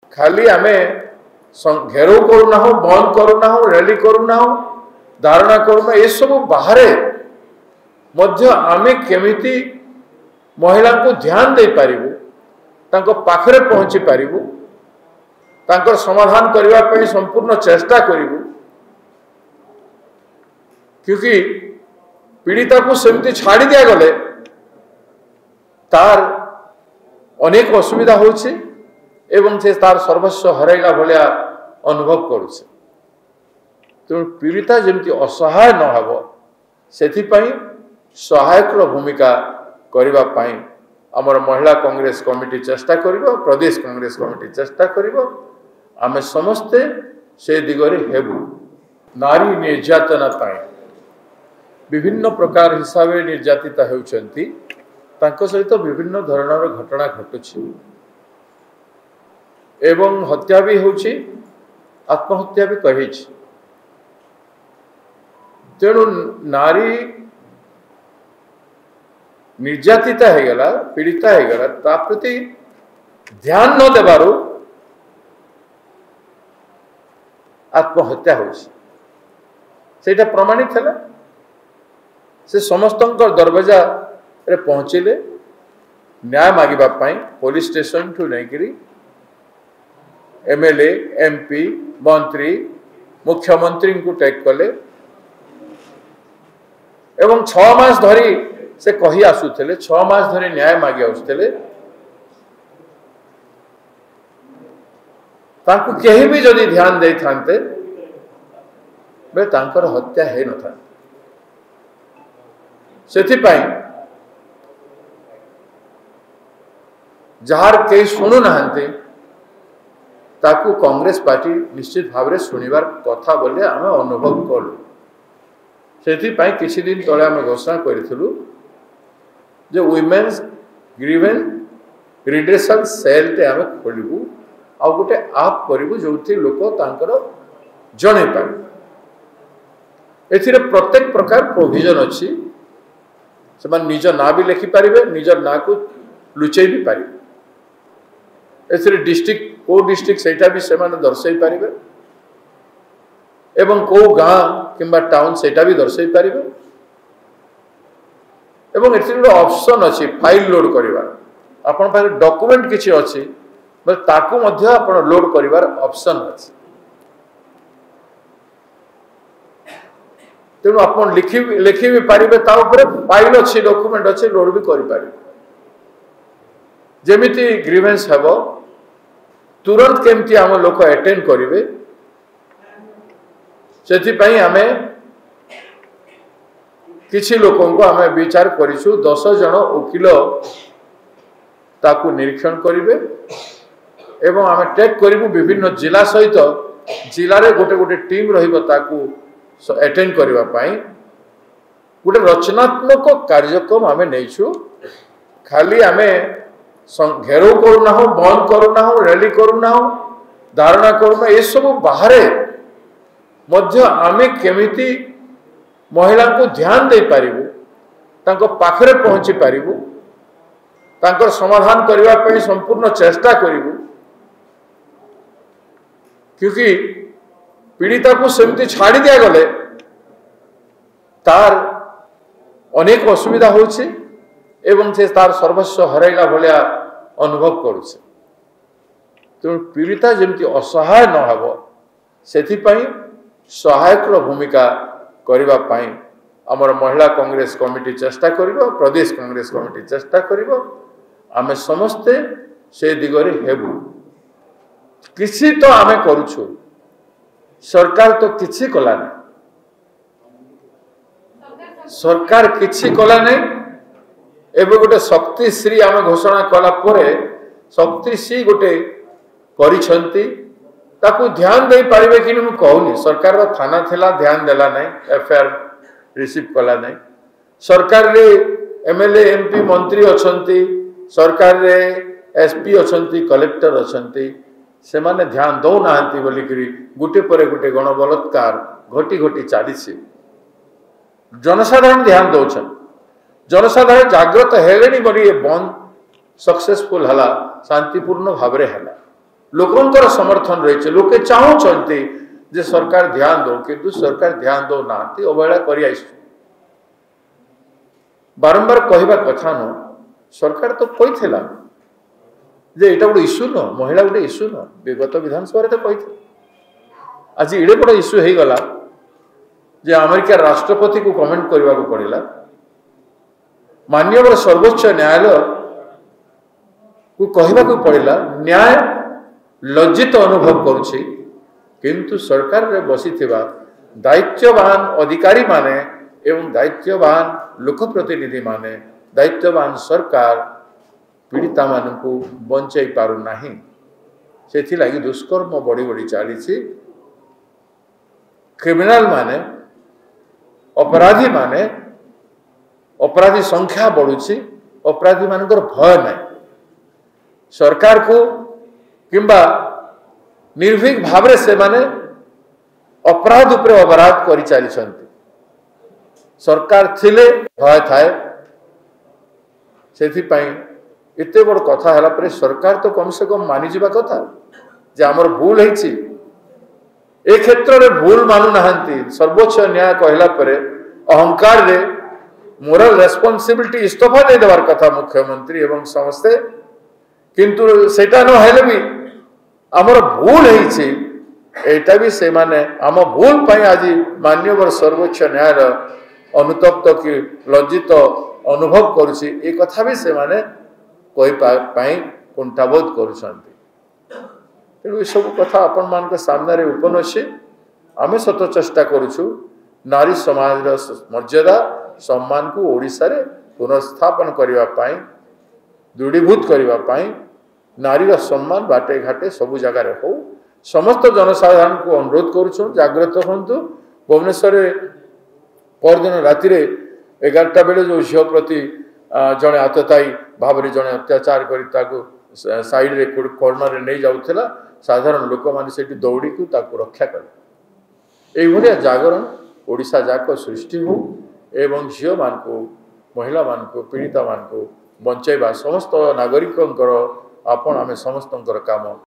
खाली आमे घेराव करूना बंद करूना रैली करूना धारणा करूना ये सब बाहर मध्य आमे केमिति महिला को ध्यान दे पारिबु तांको पाखरे पहुंची पारिबु तांकर समाधान करबा पई संपूर्ण चेष्टा करिबु क्योंकि पीड़िता को सेमती छाड़ी दिया गले तार अनेक असुविधा होछि एवं से तार सर्वस्व हरैला भलिया अनुभव करुছে तो पीड़िता जमती असहाय न हबो सेथि पई सहायक भूमिका करबा पई हमर महिला कांग्रेस कमिटी चेष्टा करिवो प्रदेश कांग्रेस कमिटी चेष्टा करिवो आमे समस्ते से दिगरे हेबु नारी निर्यातना पई विभिन्न प्रकार हिसाब से निर्यातिता होउछंती तांको सहित विभिन्न धरणर घटना घटुछि एवं हत्या भी होछि आत्महत्या भी कहिछि तेणु नारी निर्यातिता है गला पीड़िता है गला ता प्रति ध्यान न देबारु आत्महत्या होछि सेटा प्रमाणित है से समस्त दरवाजा रे पहुँचले न्याय मागिबा पाई पुलिस स्टेशन ठू नहीं एमएलए एमपी मंत्री मुख्यमंत्री को टेक कले एवं 6 मास धरी से कही आसुले 6 मास धरी न्याय मागी आसुले तांको केही भी जदि ध्यान दे थांते बे तांकर हत्या है न था सेथिपाई जार के शुणु नाहंते ताकू कांग्रेस पार्टी निश्चित भाव में शुणिबार कथा बोले आमे अनुभव कलु सेथिपाई किछि दिन तळे आमे घोषणा करिथिलु जे वुमेन्स ग्रीवेंस रिड्रेसल सेल ते आमे खोलिबु आ गोटे आप करिबु जोथि लोक तांकर जणे पाए एथिरे प्रत्येक प्रकार प्रोविजन अछि से निज ना भी लिखि पारिबे निज ना को लुचै भी पारिबे एथिरे डिस्ट्रिक्ट को डिस्ट्रिक्ट सेटा भी से माने दर्शाई पारिबे एवं को गां किंबा टाउन सेटा भी दर्शाई पारिबे एवं एथिरे ऑप्शन अछि फाइल लोड करिवार आपण पारे डॉक्यूमेंट किछि अछि बस ताकू मध्य आपण लोड करिवार ऑप्शन अछि तेणु आप लिखि भी पारिबे ता ऊपर फाइल अच्छी डॉक्यूमेंट अच्छे लोड भी करि पारिबे जेमिति ग्रीवेंस हेबो तुरंत केमती आम लोक अटेंड करिवे सेथि पई आमे किछि लोकों को आमे विचार करिछु 10 जन वकील ताकू निरीक्षण करिवे एवं आमे टेक करिवु विभिन्न जिला सहित जिला रे गोटे गोटे टीम रहिबो ताकू अटेंड करबा पाई गोटे रचनात्मक कार्यक्रम आमे नैछु खाली आमे घेराव करूना बंद करूना रैली करूना धारणा करूना ये सब बाहर मध्य आमे केमिति महिला को ध्यान दे पारिबु तांको पाखरे पहुंची पारिबु तांकर समाधान करबा पई संपूर्ण चेष्टा करिबु क्योंकि पीड़िता को सेमती छाड़ी दिया गले तार अनेक असुविधा होछि एवं से तार सर्वस्व हरैला भलिया अनुभव करुছে तो पीड़िता जमती असहाय न हबो सेथि पई सहायक भूमिका करबा पई हमर महिला कांग्रेस कमिटी चेष्टा करिवो प्रदेश कांग्रेस कमिटी चेष्टा करिवो आमे समस्ते से दिगरे हेबु किछि तो आमे करूछु सरकार तो किछि कला नहीं सरकार किछि कला नहीं एबे गोटे शक्तिश्री आमे घोषणा कला परे शक्तिश्री गोटे करिसंती ताकू ध्यान दे पारिबे कि मु कहूनी सरकार रो थाना थिला ध्यान देला नहीं एफआईआर रिसीव कला नहीं सरकार रे एमएलए एमपी मंत्री अछंती सरकार रे एसपी अछंती कलेक्टर अछंती से माने ध्यान दौ नाहंती बोली करी गुटे परे गुटे गण बलात्कार घटी घटी चली जनसाधारण ध्यान दौन जनसाधारण जागृत हेले बोली ये बंद सक्सेसफुल हला शांतिपूर्ण भाव रे हला लोकंकर समर्थन रही लोके चाहते जे सरकार ध्यान दो किंतु सरकार ध्यान दो ना अवहेला कर बारंबार कहवा कथा न सरकार तो कही जे एटा गोटे इश्यू न महिला गोटे इश्यू न विगत विधानसभा तो कही आज एडे बड़ इश्यू हो गला जे अमेरिका राष्ट्रपति को कमेंट करने को पड़ा माननीय सर्वोच्च न्यायालय को कहवा पड़ा न्याय लज्जित अनुभव करुछि किंतु सरकार रे बसी दायित्ववान अधिकारी माने एवं दायित्ववान लोकप्रतिनिधि माने दायित्ववान सरकार पीड़िता मानू बंचाई पारु नाही से लगी दुष्कर्म बढ़ी बढ़ी चली क्रिमिनाल माने अपराधी संख्या बढ़ुची अपराधी मानकर भय नहीं सरकार को किंबा निर्भीक भाव से माने अपराध उपर अपराध कर चली सरकार थिले भय थाए से एते बड़ कथा है पर सरकार तो कम से कम मानि जावा कथा जे आमर भूल है ए क्षेत्र में भूल मानु नाहंती सर्वोच्च न्याय कहला पर अहंकार रे मोरल रेस्पॉन्सिबिलिटी इस्तीफा दे देवार कथा मुख्यमंत्री एवं समस्ते किंतु सेटा न हेले भी आमर भूल है एटा भी से माने आम भूल पाई आज माननीय सर्वोच्च न्यायालय अनुतप्त कि लज्जित अनुभव करुछि ए कथा भी से माने कही कुंठाबोध करुछंती तेणु सब कथा आपण मान सामने उपन्यासी आमे सत चेष्टा करुछु नारी समाज मर्यादा सम्मान को ओडिशा रे पुनर्स्थापन करने पाई दृढ़ीभूत करने पाई नारीर सम्मान बाटे घाटे सबु जगार हो समस्त जनसाधारण को अनुरोध करुछु जागृत हूँ भुवनेश्वर परदिन राति 11टा बेले जो झील प्रति जड़े आततायी भाव में जड़े अत्याचार कर साइड रे कॉर्नर नहीं जाऊला साधारण लोक मैंने दौड़ी को रक्षा कले ये जागरण ओडिशा जाक सृष्टि हो एवं झील मान को महिला मान को पीड़िता मान को बंचाइबा समस्त नागरिक आपण आम समस्त काम।